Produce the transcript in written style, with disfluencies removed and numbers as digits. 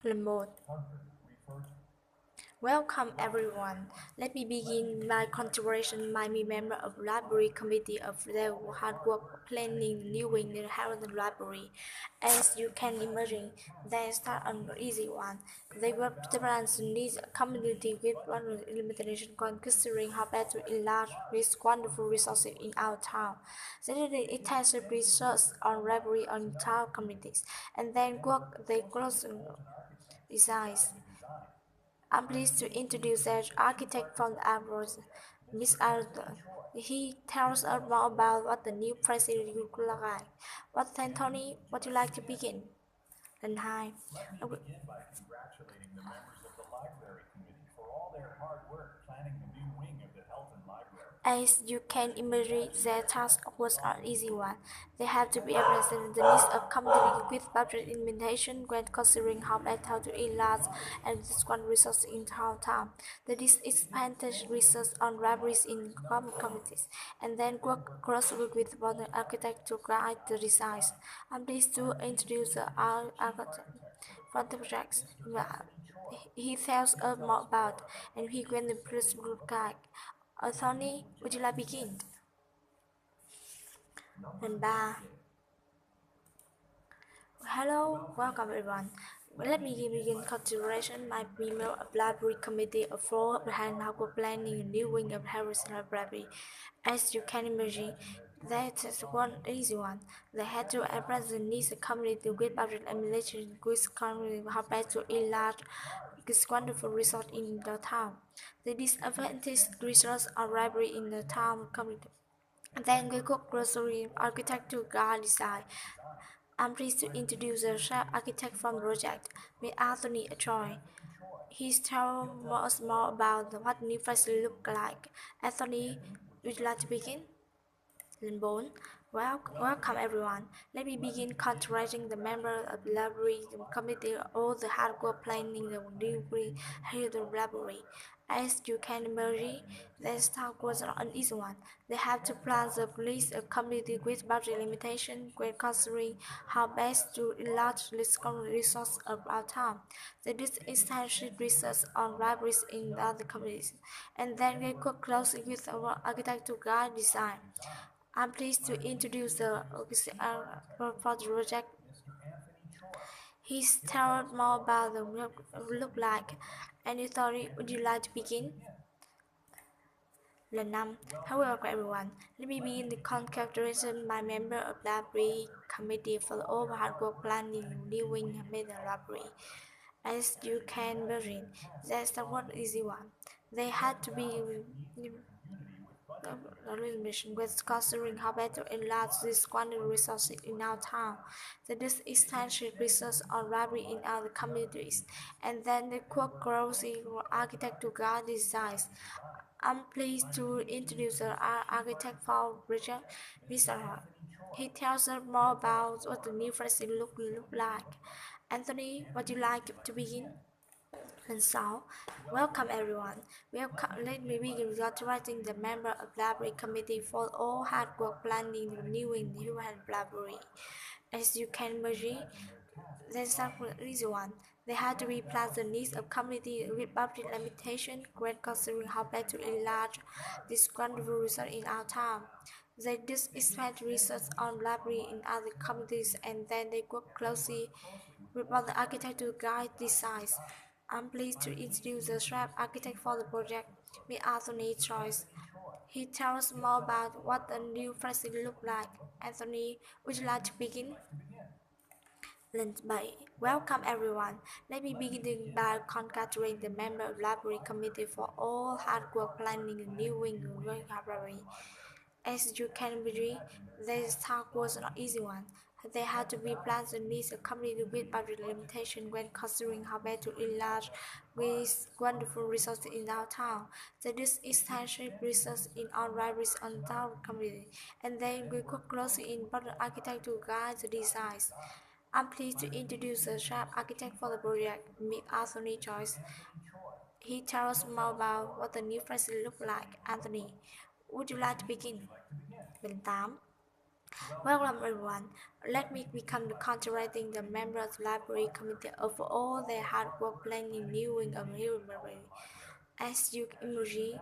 Remote. Welcome everyone. Let me begin my consideration by me member of library committee of the hard work planning renewing the Harvard Library. As you can imagine, they start an easy one. They were plans needs a community with one limitation considering how best to enlarge these wonderful resources in our town. Then it has research on library on town communities and then work the close designs. I'm pleased to introduce the architect from the Abrams, Miss Arthur. He tells us more about what the new president will look like. What then, Tony? Would you like to begin? And hi. As you can imagine, their task was an easy one. They have to be able to the needs of community with budget implementation when considering how better to enlarge and discount resources in our town. The expanded research on libraries in common communities, and then work closely with modern architects to guide the designs. I'm pleased to introduce the architect for the projects. He tells us more about and he when the principal guide. Tony, would you like to begin? And ba. Hello, welcome everyone. Let me begin consideration my email of library committee of floor behind our planning and new wing of Harris Library. As you can imagine, that is one easy one. They had to address the needs of community with budget and relation with community how best to enlarge this wonderful resource in the town. The disadvantage resource on library in the town community. Then we cook grocery architecture guide design. I'm pleased to introduce the chief architect from the project, Mr. Anthony Choi. He's telling us more about what new facility look like. Anthony, would you like to begin? Linbone. Welcome everyone. Let me begin congratulating the members of the library committee all the hard work planning the delivery here the library. As you can imagine, the start was an easy one. They have to plan the police a committee with budget limitation when considering how best to enlarge the resource of our town. They did extensive research on libraries in other communities, and then they work closely with our architect to guide design. I'm pleased to introduce the project. He's told more about the look like. Any story would you like to begin? Lần 5. Hello everyone. Let me begin the congratulations my member of library committee for all hard work planning doing made the library. As you can imagine, that's not easy one. They had to be mission with considering how better enlarge this quantity resources in our town. The this extensive research on library in our communities, and then the quick growth in architect to guide designs. I'm pleased to introduce the architect for Richard Visara. He tells us more about what the new facility look like. Anthony, would you like to begin? And so, welcome everyone. Let me begin with authorizing the member of library committee for all hard work planning renewing the human library. As you can imagine, that's not an easy one. They had to be plan the needs of community with budget limitation when considering how best to enlarge this wonderful research in our town. They did expand research on library in other communities and then they work closely with other architects to guide designs. I'm pleased to introduce the chief architect for the project, Mr. Anthony Choice. He tells us more about what the new facility look like. Anthony, would you like to begin? By welcome everyone. Let me begin by congratulating the member of library committee for all hard work planning the new wing library. As you can imagine, this task was not easy one. They had to be planned the needs of community with budget limitation when considering how best to enlarge with wonderful resources in our town. They did extensive research in our libraries on town community, and then we work closely in partner architect to guide the designs. I'm pleased to introduce the chief architect for the project, Mr. Anthony Joyce. He tells us more about what the new facility look like. Anthony, would you like to begin? Lần 8. Welcome everyone. Let me become the congratulating the members of the library committee for all their hard work planning new wing of library. As you imagine,